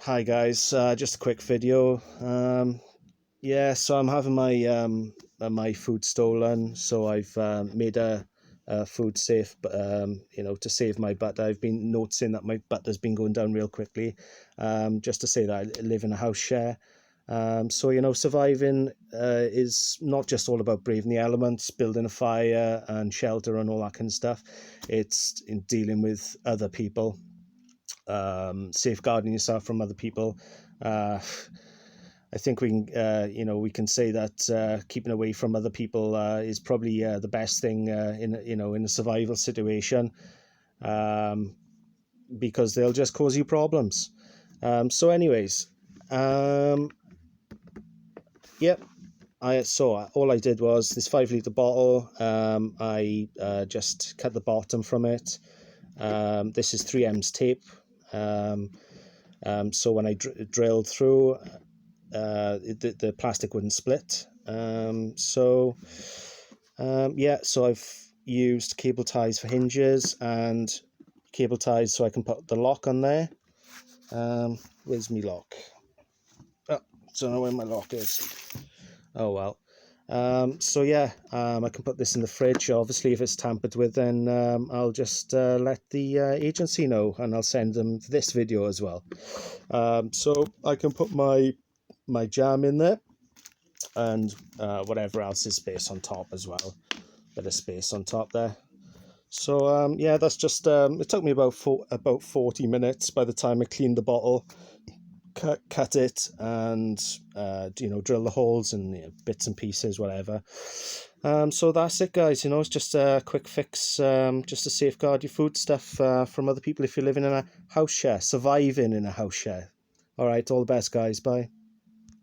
Hi guys, just a quick video. Yeah, so I'm having my food stolen, so I've made a food safe, but to save my butter. I've been noticing that my butter's been going down real quickly. Just to say that I live in a house share. So surviving is not just all about braving the elements, building a fire and shelter and all that kind of stuff. It's in dealing with other people, safeguarding yourself from other people. I think we can say that keeping away from other people is probably the best thing in a survival situation, um, because they'll just cause you problems. So, anyways, yep. All I did was this 5 litre bottle. I just cut the bottom from it. This is 3M's tape. So when I drilled through, the plastic wouldn't split. Yeah, so I've used cable ties for hinges and cable ties so I can put the lock on there. Where's my lock? Oh, don't know where my lock is. Oh well. So yeah, I can put this in the fridge. Obviously, if it's tampered with, then I'll just let the agency know, and I'll send them this video as well. So I can put my jam in there, and whatever else is space on top as well. Bit of space on top there. So yeah, that's just it took me about 40 minutes by the time I cleaned the bottle, cut it, and drill the holes and bits and pieces, whatever. So that's it, guys. It's just a quick fix, just to safeguard your food stuff from other people if you're living in a house share, surviving in a house share. All right, all the best, guys. Bye.